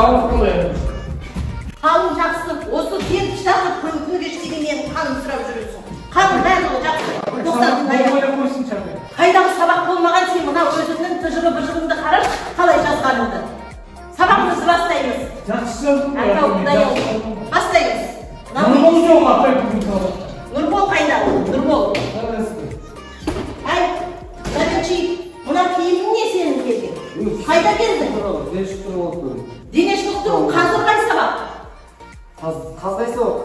Kalın kılıyor. Kalın жақсы. Осы келіп шығарып күні кешкеден менің қаным сұрап жүресің. Қалың бәрі жақсы. Қайдағы сабақ болмаған сен мына өзіңнің тыжыры-быжырыңды қарап, қалай жазғаныңды. Сабағымызды бастаймыз. Жақсы жаздым. Бастаймыз. Нұрбол жоқ апай бүгін сабақ. Нұрбол қайда? Нұрбол. Әй, Завечи, мына киімің не сенің келген? Қайда келдің? Дене шынықтыру болып көрдім. Дене шынықтыру қазір қай сабақ? Қай сабақ?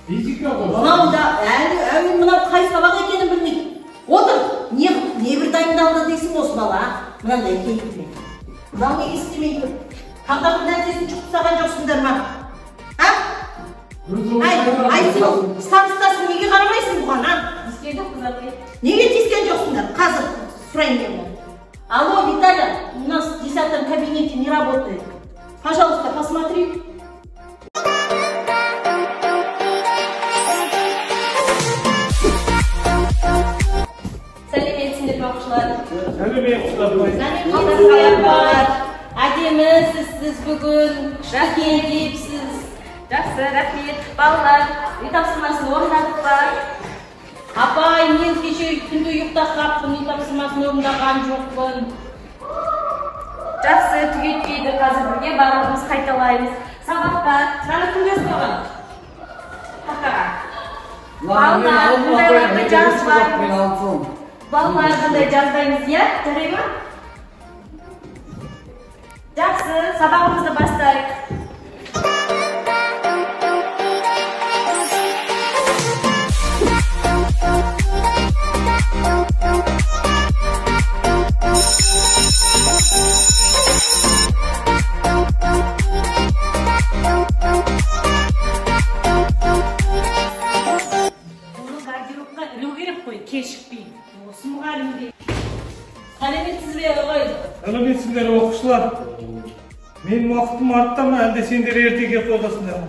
Физика ғой. Мынау да әлі мынау қай сабақ екенін білмейді. Отыр, не бір дайындалды дейсің осы бала? Мынандай кейіппен. Мынау не істемей тұр? Қақпақтың нәрсесін жұқтаған жоқсыңдар ма? Айсың, станциясын неге қарамайсың бұған, Тискен жоқпыз апай. Неге тискен жоқсыңдар? Қазір сұрайын мен оны. Алло, Виталя, у нас в 10-м кабинете не работает. Пожалуйста, посмотри. Сәлеметсіңдер оқушылар. Сәлеметсіздер. Қалдыр қаяқ бар. Әдемісіз сіз бүгін. Жақсы кейіпсіз. Жақсы, рахмет. Балалар, үй тапсырмасын орындадық бар. Апай, мен кеше түнде ұйықтап қаппын, үй тапсырмасын орындаған жоқпын. Жақсы, түгетпейді. Қазір бірге барлығымыз қайталаймыз. Сабаққа. Сені кім жазып қойған? Тақтаға. Балалар, бұндайларды жазбаймыз. Балалар, бұндай жазбаймыз, иә? Жарай ма? Жақсы, сабағымызды бастайық. Сәлеметсіздер оқушылар. Менің уақытым артта ма, әлде сендер ертеге қойғасыңдар ма?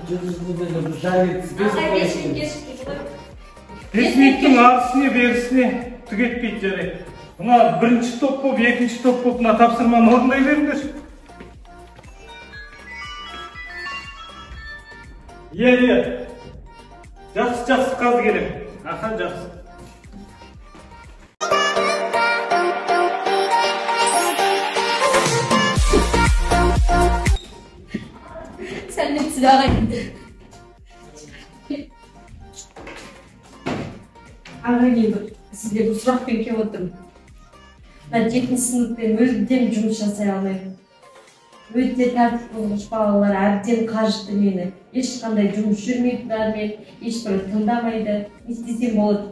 Бес минуттың артысына берісіне түгетпейді жарайды. Мына бірінші топ болып, екінші топ болып мына тапсырманы орындай беріңдер. Иә. Жақсы қазы келем. Ақан жақсы. Сәлеметсіздер ағайын. Ағайын, сізге бір сұрақпен келіп отырмын. Мен 7-ші сыныппен мүлдем жұмыс жасай алмаймын. Өте тәртіп бұзғыш балалар әбден қажытты мені. Ешқандай жұмыс жүрмей тұрар мен, ешбір тыңдамайды. Не істесем болады?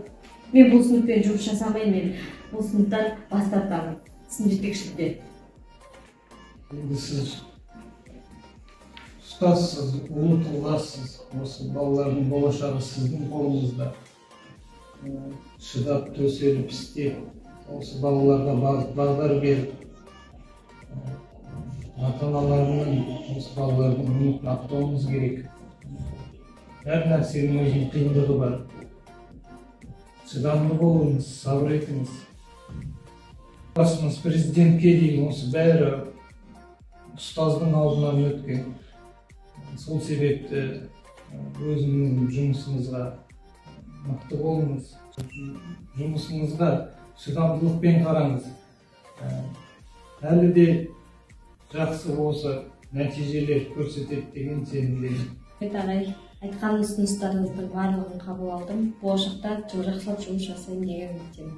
Мен бұл сыныппен жұмыс жасамаймын, мен бұл сыныптан бас тартамын. Сынып жетекшілікте. Енді сіз ұстазсыз, ұлы тұлғасыз. Осы балалардың болашағы сіздің қолыңызда. Шыдап, төселіп, істеп, осы балаларға бағдар беріп, ата-аналарының осы балалардың үмітін ақтауымыз керек. Әр нәрсенің өзінің қиындығы бар. Шыдамды болыңыз, сабыр етіңіз. Басымыз президентке дейін осы бәрі ұстаздың алдынан өткен. Сол себепті өзіңіздің жұмысыңызға мықты болыңыз. Жұмысыңызға шыдамдылықпен қараңыз. Әлі де жақсы болса нәтижелер көрсетеді деген сенімдемін. Ағай, айтқан ұсыныстарыңыздың барлығын қабыл алдым. Болашақта жақсылап жұмыс жасайын деген үміттемін.